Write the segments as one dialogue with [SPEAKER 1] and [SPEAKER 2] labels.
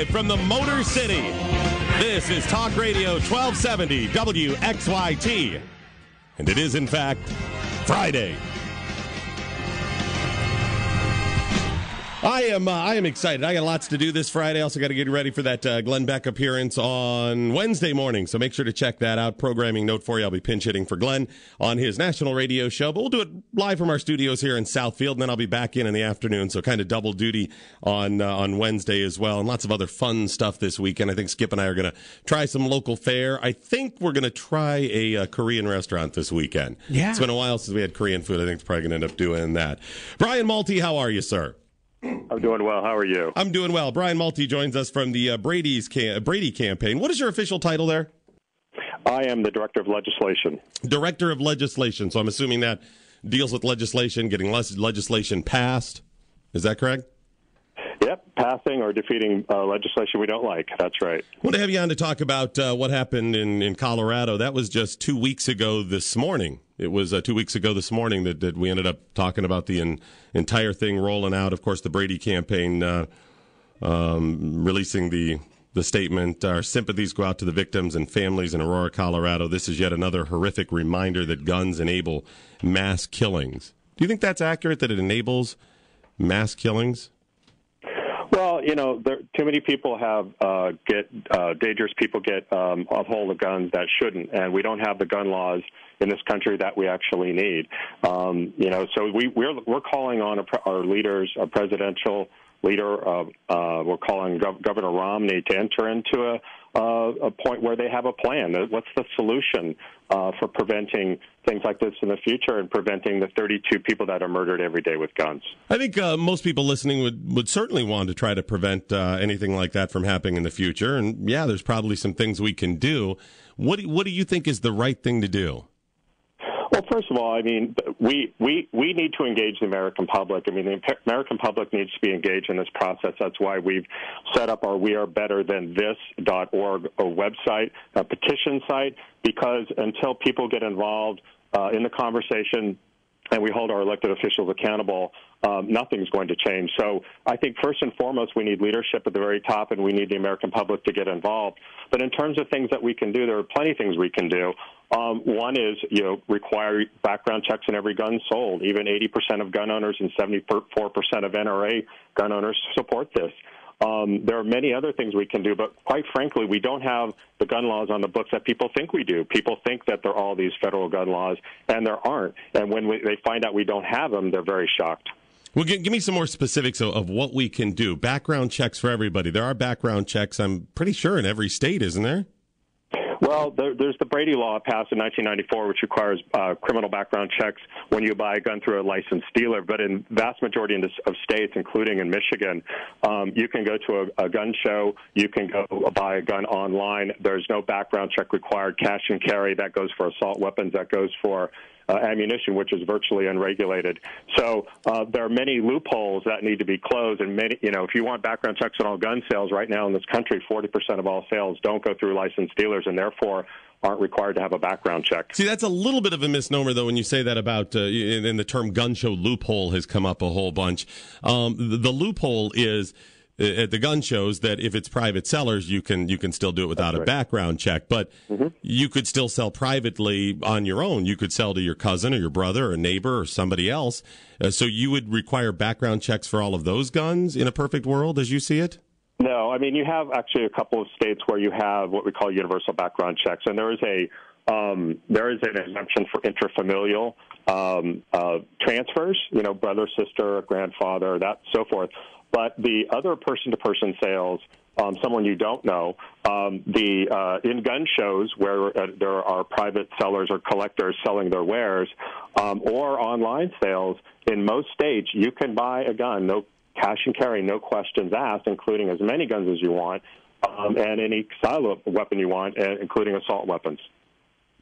[SPEAKER 1] Live from the Motor City, this is Talk Radio 1270 WXYT. And it is, in fact, Friday. I am excited. I got lots to do this Friday. Also got to get ready for that Glenn Beck appearance on Wednesday morning. So make sure to check that out. Programming note for you. I'll be pinch hitting for Glenn on his national radio show. But we'll do it live from our studios here in Southfield. And then I'll be back in the afternoon. So kind of double duty on Wednesday as well. And lots of other fun stuff this weekend. I think Skip and I are going to try some local fare. I think we're going to try a Korean restaurant this weekend. Yeah. It's been a while since we had Korean food. I think it's probably going to end up doing that. Brian Malte, how are you, sir?
[SPEAKER 2] I'm doing well. How are you?
[SPEAKER 1] I'm doing well. Brian Malte joins us from the Brady Campaign. What is your official title there?
[SPEAKER 2] I am the Director of Legislation.
[SPEAKER 1] Director of Legislation. So I'm assuming that deals with legislation, getting legislation passed. Is that correct?
[SPEAKER 2] Yep, passing or defeating legislation we don't like. That's right.
[SPEAKER 1] I want to have you on to talk about what happened in Colorado. That was just 2 weeks ago this morning. It was 2 weeks ago this morning that we ended up talking about the entire thing rolling out. Of course, the Brady Campaign releasing the statement. Our sympathies go out to the victims and families in Aurora, Colorado. This is yet another horrific reminder that guns enable mass killings. Do you think that's accurate, that it enables mass killings?
[SPEAKER 2] Well, too many people dangerous people get a hold of guns that shouldn't, and we don't have the gun laws in this country that we actually need. So we're calling on our leaders, a presidential leader. We're calling Governor Romney to enter into a point where they have a plan. What's the solution for preventing things like this in the future and preventing the 32 people that are murdered every day with guns?
[SPEAKER 1] I think most people listening would certainly want to try to prevent anything like that from happening in the future. And yeah, there's probably some things we can do. What do you think is the right thing to do?
[SPEAKER 2] Well, first of all, I mean, we need to engage the American public. I mean, the American public needs to be engaged in this process. That's why we've set up our wearebetterthanthis.org website, a petition site, because until people get involved in the conversation and we hold our elected officials accountable, nothing's going to change. So I think first and foremost, we need leadership at the very top, and we need the American public to get involved. But in terms of things that we can do, there are plenty of things we can do. One is, require background checks on every gun sold. Even 80% of gun owners and 74% of NRA gun owners support this. There are many other things we can do, but quite frankly, we don't have the gun laws on the books that people think we do. People think that there are all these federal gun laws, and there aren't. And when they find out we don't have them, they're very shocked.
[SPEAKER 1] Well, give me some more specifics of what we can do. Background checks for everybody. There are background checks, I'm pretty sure, in every state, isn't there?
[SPEAKER 2] Well, there's the Brady Law passed in 1994, which requires criminal background checks when you buy a gun through a licensed dealer. But in vast majority of states, including in Michigan, you can go to a gun show. You can go buy a gun online. There's no background check required. Cash and carry, that goes for assault weapons. That goes for ammunition, which is virtually unregulated. So there are many loopholes that need to be closed. And many, if you want background checks on all gun sales right now in this country, 40% of all sales don't go through licensed dealers, and therefore aren't required to have a background check.
[SPEAKER 1] See, that's a little bit of a misnomer, though, when you say that about, in the term gun show loophole has come up a whole bunch. The loophole is at the gun shows that if it's private sellers, you can still do it without a background check. But you could still sell privately on your own. You could sell to your cousin or your brother or neighbor or somebody else. So you would require background checks for all of those guns in a perfect world, as you see it?
[SPEAKER 2] No, I mean, you have actually a couple of states where you have what we call universal background checks, and there is an exemption for intrafamilial transfers, brother, sister, grandfather, that so forth. But the other person-to-person sales, someone you don't know, in gun shows where there are private sellers or collectors selling their wares, or online sales, in most states you can buy a gun, no cash and carry, no questions asked, including as many guns as you want, and any style of weapon you want, including assault weapons.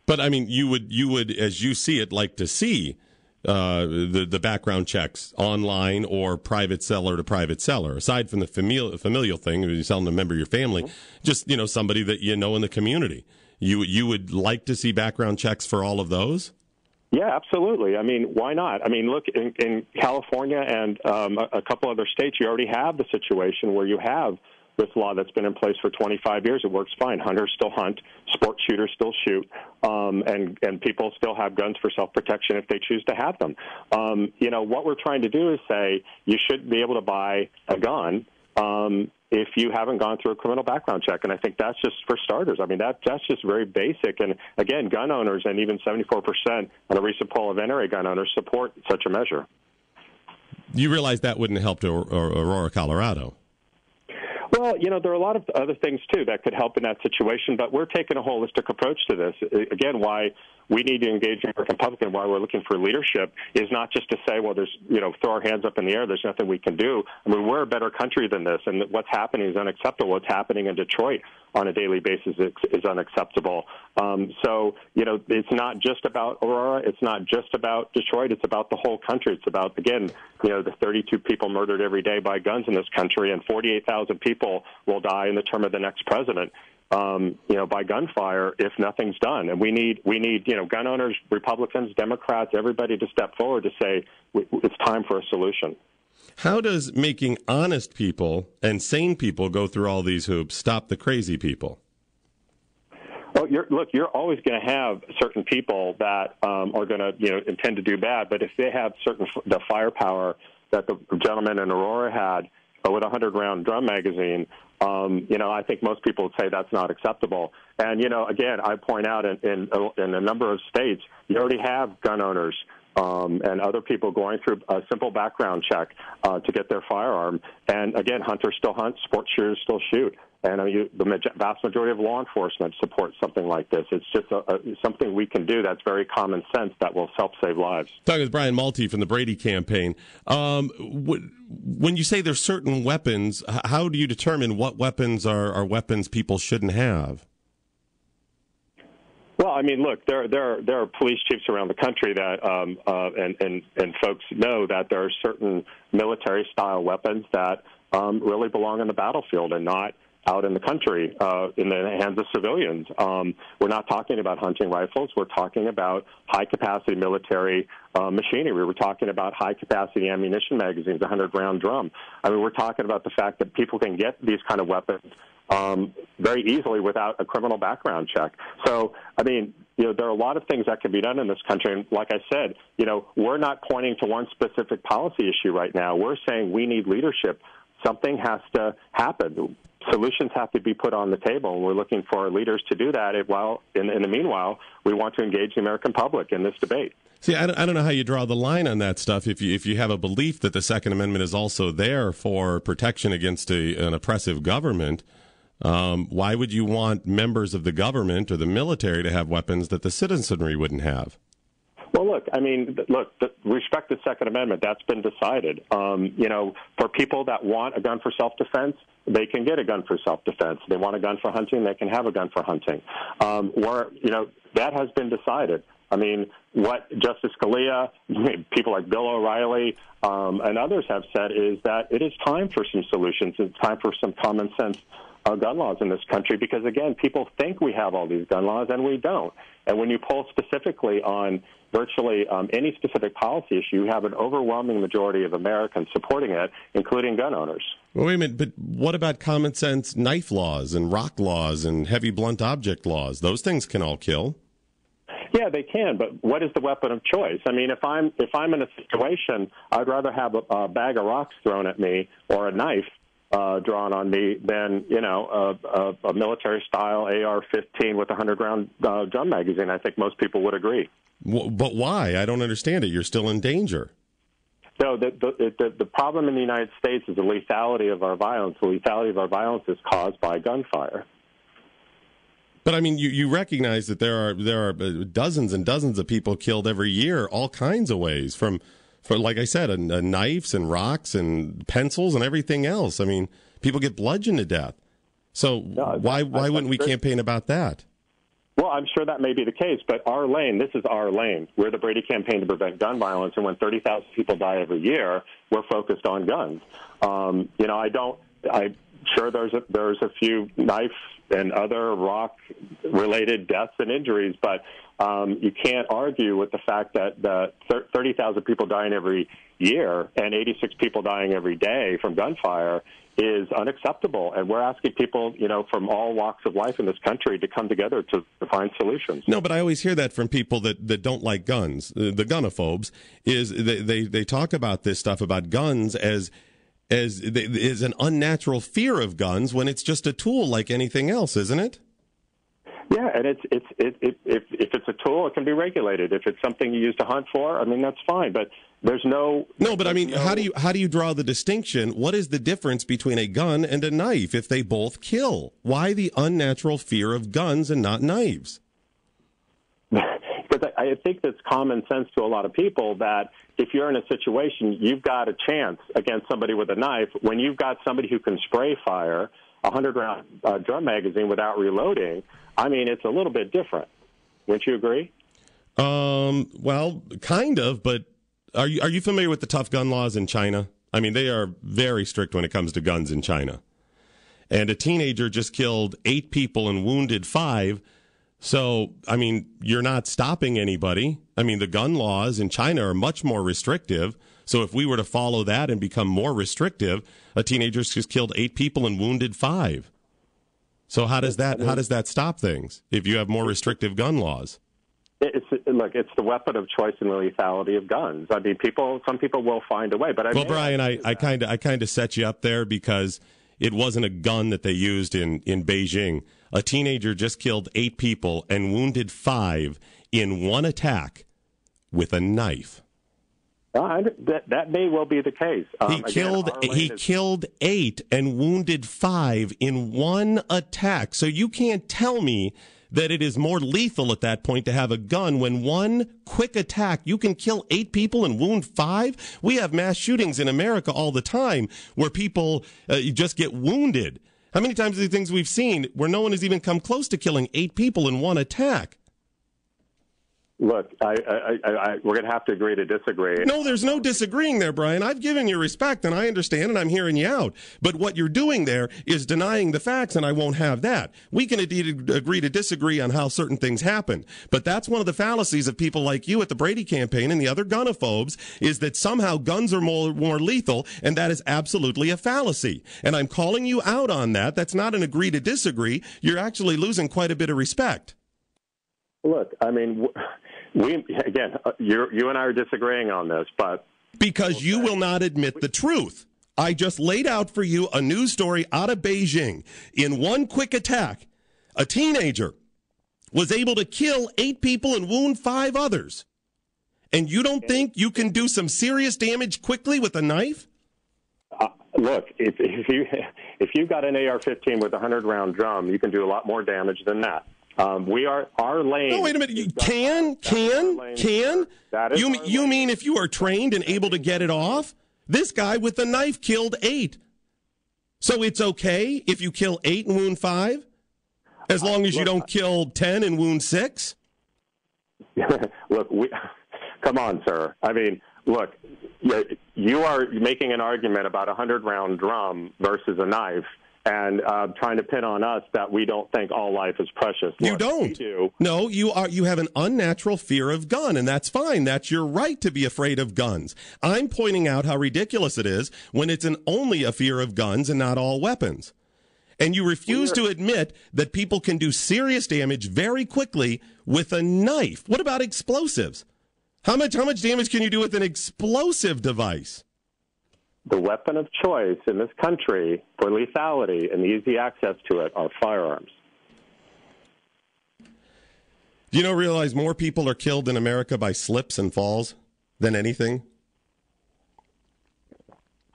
[SPEAKER 1] But I mean, you would, as you see it, like to see the background checks online or private seller to private seller, aside from the familial thing, you're selling a member of your family, just somebody that you know in the community. You would like to see background checks for all of those?
[SPEAKER 2] Yeah, absolutely. I mean, why not? I mean, look, in California and a couple other states, you already have the situation where you have this law that's been in place for 25 years. It works fine. Hunters still hunt, sports shooters still shoot, and people still have guns for self-protection if they choose to have them. What we're trying to do is say you should be able to buy a gun if you haven't gone through a criminal background check. And I think that's just for starters. I mean, that's just very basic. And, again, gun owners, and even 74% on a recent poll of NRA gun owners, support such a measure.
[SPEAKER 1] You realize that wouldn't help to Aurora, Colorado.
[SPEAKER 2] Well, there are a lot of other things, too, that could help in that situation, but we're taking a holistic approach to this. Again, why we need to engage the American public and why we're looking for leadership is not just to say, well, there's, throw our hands up in the air, there's nothing we can do. I mean, we're a better country than this, and what's happening is unacceptable. What's happening in Detroit on a daily basis is unacceptable. It's not just about Aurora. It's not just about Detroit. It's about the whole country. It's about, again, the 32 people murdered every day by guns in this country, and 48,000 people will die in the term of the next president, by gunfire if nothing's done. And we need gun owners, Republicans, Democrats, everybody to step forward to say it's time for a solution.
[SPEAKER 1] How does making honest people and sane people go through all these hoops stop the crazy people?
[SPEAKER 2] Oh, you're always going to have certain people that are going to intend to do bad, but if they have the firepower that the gentleman in Aurora had with a 100-round drum magazine, I think most people would say that's not acceptable. And, again, I point out in a number of states, you already have gun owners and other people going through a simple background check to get their firearm. And, again, hunters still hunt, sports shooters still shoot. And the vast majority of law enforcement supports something like this. It's just something we can do that's very common sense that will help save lives.
[SPEAKER 1] Talking with Brian Malte from the Brady Campaign. When you say there's certain weapons, how do you determine what weapons are weapons people shouldn't have?
[SPEAKER 2] Well, I mean, look, there are police chiefs around the country that and folks know that there are certain military-style weapons that really belong on the battlefield and not out in the country in the hands of civilians. We're not talking about hunting rifles. We're talking about high-capacity military machinery. We're talking about high-capacity ammunition magazines, a 100-round drum. I mean, we're talking about the fact that people can get these kind of weapons very easily without a criminal background check. So, I mean, there are a lot of things that can be done in this country. And like I said, we're not pointing to one specific policy issue right now. We're saying we need leadership. Something has to happen. Solutions have to be put on the table, and we're looking for our leaders to do that. While in the meanwhile, we want to engage the American public in this debate.
[SPEAKER 1] See, I don't know how you draw the line on that stuff. If you have a belief that the Second Amendment is also there for protection against an oppressive government, why would you want members of the government or the military to have weapons that the citizenry wouldn't have?
[SPEAKER 2] Well, respect the Second Amendment. That's been decided. For people that want a gun for self-defense, they can get a gun for self-defense. They want a gun for hunting, they can have a gun for hunting. That has been decided. I mean, what Justice Scalia, people like Bill O'Reilly, and others have said is that it is time for some solutions. It's time for some common sense gun laws in this country because, again, people think we have all these gun laws, and we don't. And when you poll specifically on virtually any specific policy issue, you have an overwhelming majority of Americans supporting it, including gun owners.
[SPEAKER 1] Well, wait a minute, but what about common sense knife laws and rock laws and heavy blunt object laws? Those things can all kill.
[SPEAKER 2] Yeah, they can, but what is the weapon of choice? I mean, if I'm in a situation, I'd rather have a bag of rocks thrown at me or a knife drawn on me than, a military-style AR-15 with a 100-round drum magazine. I think most people would agree.
[SPEAKER 1] But why? I don't understand it. You're still in danger.
[SPEAKER 2] No, the problem in the United States is the lethality of our violence. The lethality of our violence is caused by gunfire.
[SPEAKER 1] But I mean, you recognize that there are dozens and dozens of people killed every year, all kinds of ways, from like I said, knives and rocks and pencils and everything else. I mean, people get bludgeoned to death. So why wouldn't we campaign about that?
[SPEAKER 2] Well, I'm sure that may be the case, but our lane, this is our lane. We're the Brady Campaign to prevent gun violence, and when 30,000 people die every year, we're focused on guns. I'm sure there's a few knife and other rock-related deaths and injuries, but you can't argue with the fact that 30,000 people dying every year and 86 people dying every day from gunfire is unacceptable. And we're asking people, from all walks of life in this country to come together to find solutions.
[SPEAKER 1] No, but I always hear that from people that don't like guns. The gunophobes is they talk about this stuff about guns as an unnatural fear of guns when it's just a tool like anything else, isn't it?
[SPEAKER 2] Yeah, and if it's a tool, it can be regulated. If it's something you use to hunt for, I mean, that's fine. But there's no.
[SPEAKER 1] No, but I mean, how do you draw the distinction? What is the difference between a gun and a knife if they both kill? Why the unnatural fear of guns and not knives?
[SPEAKER 2] Because I think that's common sense to a lot of people that if you're in a situation, you've got a chance against somebody with a knife. When you've got somebody who can spray fire a 100-round drum magazine without reloading, I mean, it's a little bit different. Wouldn't you agree?
[SPEAKER 1] Well, kind of, but are you familiar with the tough gun laws in China? I mean, they are very strict when it comes to guns in China. And a teenager just killed 8 people and wounded 5. So, I mean, you're not stopping anybody. I mean, the gun laws in China are much more restrictive. So if we were to follow that and become more restrictive, a teenager just killed 8 people and wounded 5. So how does that stop things if you have more restrictive gun laws?
[SPEAKER 2] It's the weapon of choice and the lethality of guns. I mean, some people will find a way. But
[SPEAKER 1] Brian, I kind of set you up there because it wasn't a gun that they used in Beijing. A teenager just killed 8 people and wounded 5 in one attack with a knife.
[SPEAKER 2] That may well be the case.
[SPEAKER 1] He killed 8 and wounded 5 in one attack. So you can't tell me that it is more lethal at that point to have a gun when one quick attack, you can kill 8 people and wound 5? We have mass shootings in America all the time where people just get wounded. How many times are the things we've seen where no one has even come close to killing 8 people in one attack?
[SPEAKER 2] Look, we're going to have to agree to disagree.
[SPEAKER 1] No, there's no disagreeing there, Brian. I've given you respect, and I understand, and I'm hearing you out. But what you're doing there is denying the facts, and I won't have that. We can indeed agree to disagree on how certain things happen. But that's one of the fallacies of people like you at the Brady Campaign and the other gunophobes, is that somehow guns are more lethal, and that is absolutely a fallacy. And I'm calling you out on that. That's not an agree to disagree. You're actually losing quite a bit of respect.
[SPEAKER 2] Look, I mean, you and I are disagreeing on this, but
[SPEAKER 1] because you will not admit the truth. I just laid out for you a news story out of Beijing. In one quick attack, a teenager was able to kill 8 people and wound 5 others. And you don't think you can do some serious damage quickly with a knife?
[SPEAKER 2] Look, if you've got an AR-15 with a 100-round drum, you can do a lot more damage than that. Our lane.
[SPEAKER 1] No, wait a minute. You can? You mean if you are trained and able to get it off? This guy with the knife killed 8. So it's okay if you kill 8 and wound 5? As long as you don't kill 10 and wound 6?
[SPEAKER 2] Look, come on, sir. I mean, look, you are making an argument about a 100-round drum versus a knife. And trying to pin on us that we don't think all life is precious.
[SPEAKER 1] You don't. We do. No, you have an unnatural fear of gun, and that's fine. That's your right to be afraid of guns. I'm pointing out how ridiculous it is when it's only a fear of guns and not all weapons. And you refuse to admit that people can do serious damage very quickly with a knife. What about explosives? How much damage can you do with an explosive device?
[SPEAKER 2] The weapon of choice in this country for lethality and easy access to it are firearms.
[SPEAKER 1] Do you realize more people are killed in America by slips and falls than anything?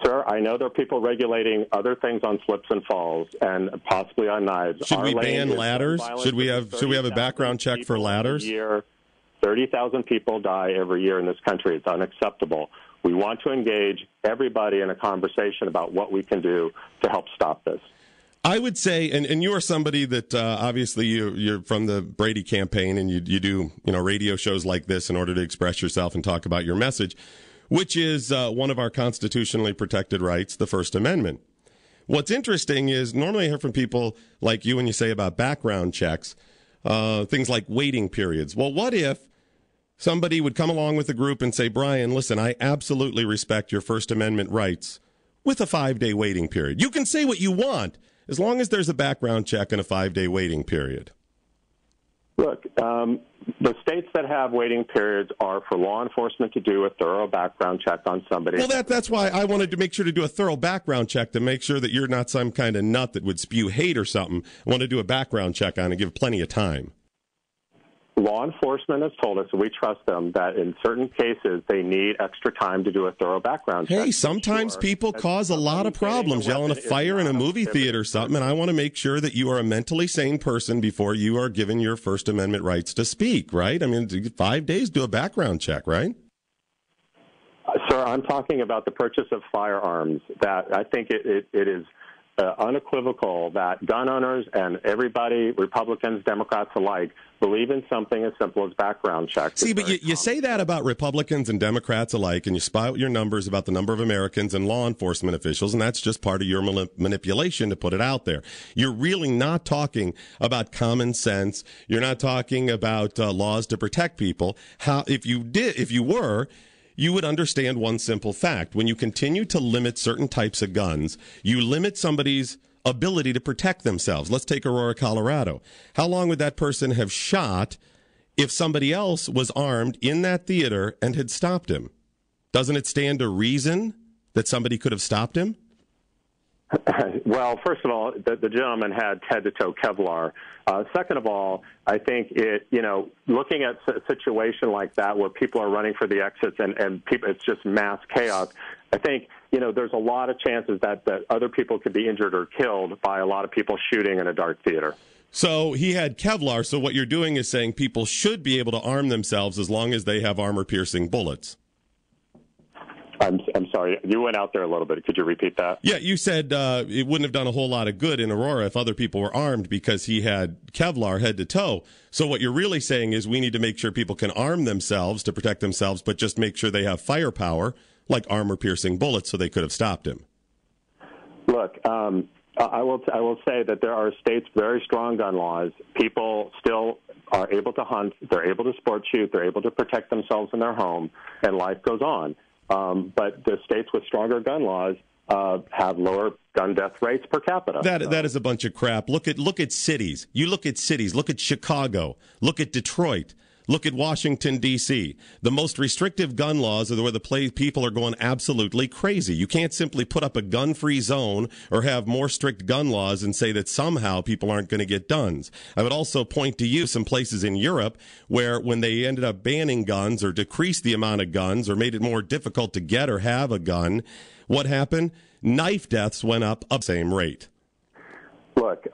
[SPEAKER 2] Sir, I know there are people regulating other things on slips and falls and possibly on knives.
[SPEAKER 1] Should we ban ladders? Should we have a background check for ladders?
[SPEAKER 2] 30,000 people die every year in this country. It's unacceptable. We want to engage everybody in a conversation about what we can do to help stop this.
[SPEAKER 1] I would say, and you are somebody that obviously you're from the Brady Campaign, and you do radio shows like this in order to express yourself and talk about your message, which is one of our constitutionally protected rights, the First Amendment. What's interesting is normally I hear from people like you when you say about background checks, things like waiting periods. Well, what if somebody would come along with a group and say, Brian, listen, I absolutely respect your First Amendment rights. with a 5-day waiting period. You can say what you want as long as there's a background check and a 5-day waiting period.
[SPEAKER 2] Look, the states that have waiting periods are for law enforcement to do a thorough background check on somebody.
[SPEAKER 1] Well, that's why I wanted to make sure to do a thorough background check to make sure that you're not some kind of nut that would spew hate or something. I want to do a background check on and give plenty of time.
[SPEAKER 2] Law enforcement has told us, and we trust them, that in certain cases they need extra time to do a thorough background check.
[SPEAKER 1] Hey, sometimes people cause a lot of problems yelling a fire in a movie theater or something, and I want to make sure that you are a mentally sane person before you are given your First Amendment rights to speak, right? I mean, 5 days, do a background check, right?
[SPEAKER 2] Sir, I'm talking about the purchase of firearms. That I think it is unequivocal that gun owners and everybody, Republicans, Democrats alike, believe in something as simple as background checks.
[SPEAKER 1] See, but you say that about Republicans and Democrats alike, and you spout your numbers about the number of Americans and law enforcement officials, and that's just part of your manipulation to put it out there. You're really not talking about common sense. You're not talking about laws to protect people. If you were, you would understand one simple fact. When you continue to limit certain types of guns, you limit somebody's ability to protect themselves. Let's take Aurora, Colorado. How long would that person have shot if somebody else was armed in that theater and had stopped him? Doesn't it stand to reason that somebody could have stopped him?
[SPEAKER 2] Well, first of all, the gentleman had head-to-toe Kevlar. Second of all, I think looking at a situation like that where people are running for the exits and people, it's just mass chaos, I think, there's a lot of chances that other people could be injured or killed by a lot of people shooting in a dark theater.
[SPEAKER 1] So he had Kevlar, so what you're doing is saying people should be able to arm themselves as long as they have armor-piercing bullets.
[SPEAKER 2] I'm sorry. You went out there a little bit. Could you repeat that?
[SPEAKER 1] Yeah, you said it wouldn't have done a whole lot of good in Aurora if other people were armed because he had Kevlar head to toe. So what you're really saying is we need to make sure people can arm themselves to protect themselves, but just make sure they have firepower, like armor-piercing bullets, so they could have stopped him.
[SPEAKER 2] Look, I will say that there are states with very strong gun laws. People still are able to hunt. They're able to sport shoot. They're able to protect themselves in their home, and life goes on. But the states with stronger gun laws have lower gun death rates per capita.
[SPEAKER 1] That is a bunch of crap. Look at cities. You look at cities. Look at Chicago. Look at Detroit. Look at Washington, D.C. The most restrictive gun laws are where the people are going absolutely crazy. You can't simply put up a gun-free zone or have more strict gun laws and say that somehow people aren't going to get guns. I would also point to you some places in Europe where when they ended up banning guns or decreased the amount of guns or made it more difficult to get or have a gun, what happened? Knife deaths went up the same rate.
[SPEAKER 2] Look,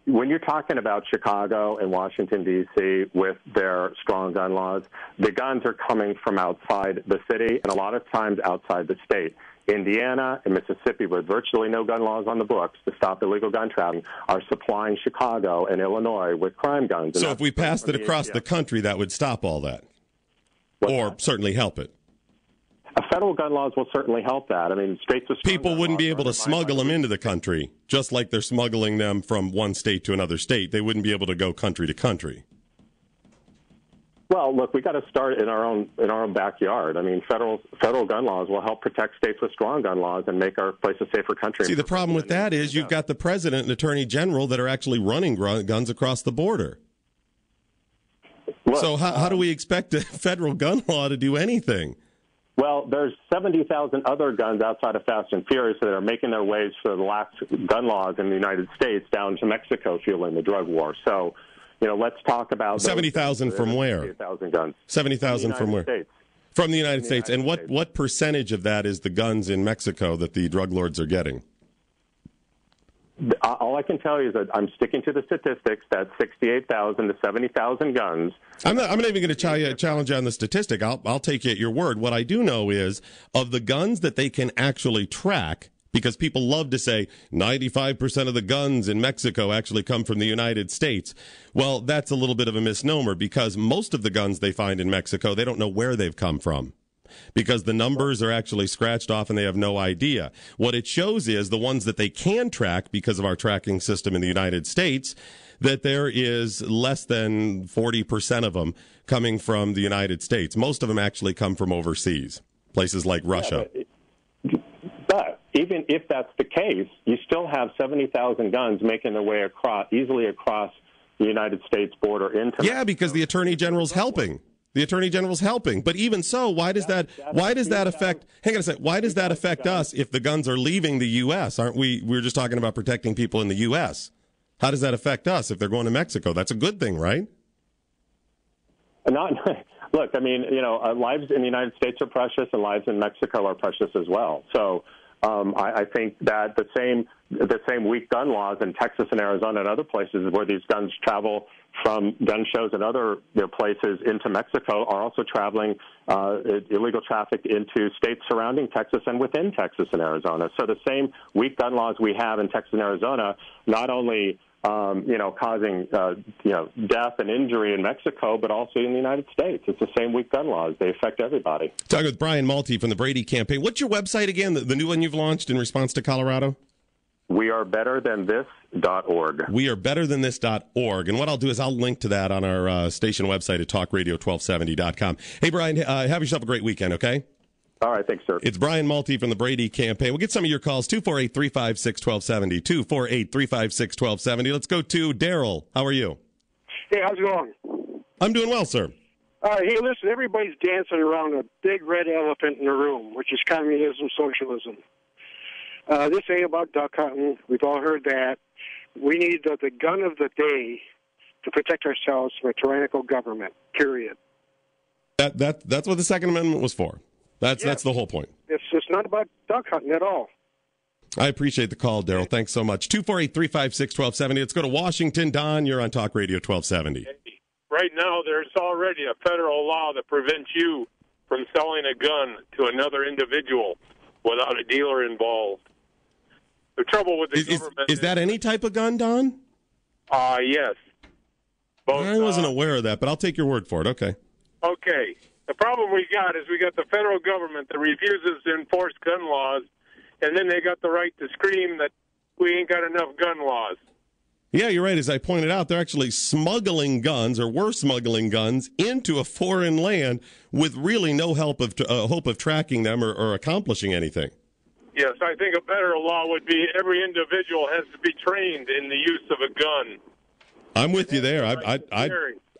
[SPEAKER 2] when you're talking about Chicago and Washington, D.C., with their strong gun laws, the guns are coming from outside the city and a lot of times outside the state. Indiana and Mississippi, with virtually no gun laws on the books to stop illegal gun trafficking, are supplying Chicago and Illinois with crime guns.
[SPEAKER 1] So if we passed it across the country, that would stop all that, or certainly help it.
[SPEAKER 2] Federal gun laws will certainly help that. I mean, states with
[SPEAKER 1] people wouldn't be able to smuggle them into the country, just like they're smuggling them from one state to another state. They wouldn't be able to go country to country.
[SPEAKER 2] Well, look, we got to start in our own backyard. I mean, federal gun laws will help protect states with strong gun laws and make our place a safer country.
[SPEAKER 1] See, the problem with that is you've got the president and attorney general that are actually running guns across the border. Look, so how do we expect a federal gun law to do anything?
[SPEAKER 2] Well, there's 70,000 other guns outside of Fast and Furious that are making their ways for the lax gun laws in the United States down to Mexico, fueling the drug war. So, let's talk about
[SPEAKER 1] 70,000 from where?
[SPEAKER 2] 70,000 guns.
[SPEAKER 1] 70,000 from where?
[SPEAKER 2] States.
[SPEAKER 1] From the United States. And what percentage of that is the guns in Mexico that the drug lords are getting?
[SPEAKER 2] All I can tell you is that I'm sticking to the statistics. That's 68,000 to 70,000 guns.
[SPEAKER 1] I'm not even going to challenge you on the statistic. I'll take you at your word. What I do know is of the guns that they can actually track, because people love to say 95% of the guns in Mexico actually come from the United States. Well, that's a little bit of a misnomer because most of the guns they find in Mexico, they don't know where they've come from, because the numbers are actually scratched off and they have no idea. What it shows is the ones that they can track because of our tracking system in the United States, that there is less than 40% of them coming from the United States. Most of them actually come from overseas, places like Russia.
[SPEAKER 2] But even if that's the case, you still have 70,000 guns making their way easily across the United States border into Mexico.
[SPEAKER 1] Because the Attorney General's helping. The Attorney General's helping. But even so, why does that affect, hang on a second, why does that affect us if the guns are leaving the U.S.? Aren't we're just talking about protecting people in the U.S. How does that affect us if they're going to Mexico? That's a good thing, right?
[SPEAKER 2] Look, I mean, lives in the United States are precious and lives in Mexico are precious as well. So I think that the same weak gun laws in Texas and Arizona and other places where these guns travel from gun shows and other places into Mexico are also traveling illegal traffic into states surrounding Texas and within Texas and Arizona. So the same weak gun laws we have in Texas and Arizona not only causing death and injury in Mexico, but also in the United States. It's the same weak gun laws. They affect everybody.
[SPEAKER 1] Talking with Brian Malte from the Brady Campaign. What's your website again, the new one you've launched in response to Colorado?
[SPEAKER 2] WeAreBetterThanThis.org.
[SPEAKER 1] WeAreBetterThanThis.org. And what I'll do is I'll link to that on our station website at talkradio1270.com. Hey, Brian, have yourself a great weekend, okay?
[SPEAKER 2] All right, thanks, sir.
[SPEAKER 1] It's Brian Malte from the Brady Campaign. We'll get some of your calls, 248-356-1270, 248-356-1270. Let's go to Daryl. How are you?
[SPEAKER 3] Hey, how's it going?
[SPEAKER 1] I'm doing well, sir.
[SPEAKER 3] Hey, listen, everybody's dancing around a big red elephant in the room, which is communism, socialism. This ain't about duck hunting. We've all heard that. We need the gun of the day to protect ourselves from a tyrannical government, period.
[SPEAKER 1] That's what the Second Amendment was for. That's the whole point.
[SPEAKER 3] It's not about duck hunting at all.
[SPEAKER 1] I appreciate the call, Daryl. Thanks so much. 248-356-1270. Let's go to Washington. Don, you're on Talk Radio 1270.
[SPEAKER 4] Right now, there's already a federal law that prevents you from selling a gun to another individual without a dealer involved. The trouble with the government
[SPEAKER 1] is that any type of gun, Don?
[SPEAKER 4] Yes. Both,
[SPEAKER 1] I wasn't aware of that, but I'll take your word for it. Okay.
[SPEAKER 4] Okay. The problem we got is we got the federal government that refuses to enforce gun laws, and then they got the right to scream that we ain't got enough gun laws.
[SPEAKER 1] Yeah, you're right. As I pointed out, they're actually smuggling guns, or were smuggling guns, into a foreign land with really no hope of tracking them or accomplishing anything.
[SPEAKER 4] Yes, I think a better law would be every individual has to be trained in the use of a gun.
[SPEAKER 1] I'm with you there.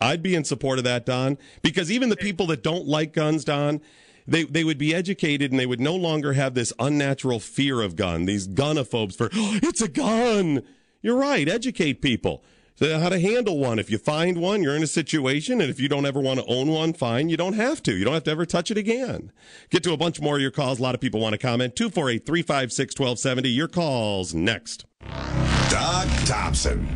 [SPEAKER 1] I'd be in support of that, Don, because even the people that don't like guns, Don, they would be educated and they would no longer have this unnatural fear of gun, these gunophobes for, it's a gun. You're right. Educate people. So how to handle one. If you find one, you're in a situation, and if you don't ever want to own one, fine. You don't have to. You don't have to ever touch it again. Get to a bunch more of your calls. A lot of people want to comment. 248-356-1270. Your calls next.
[SPEAKER 5] Doug Thompson.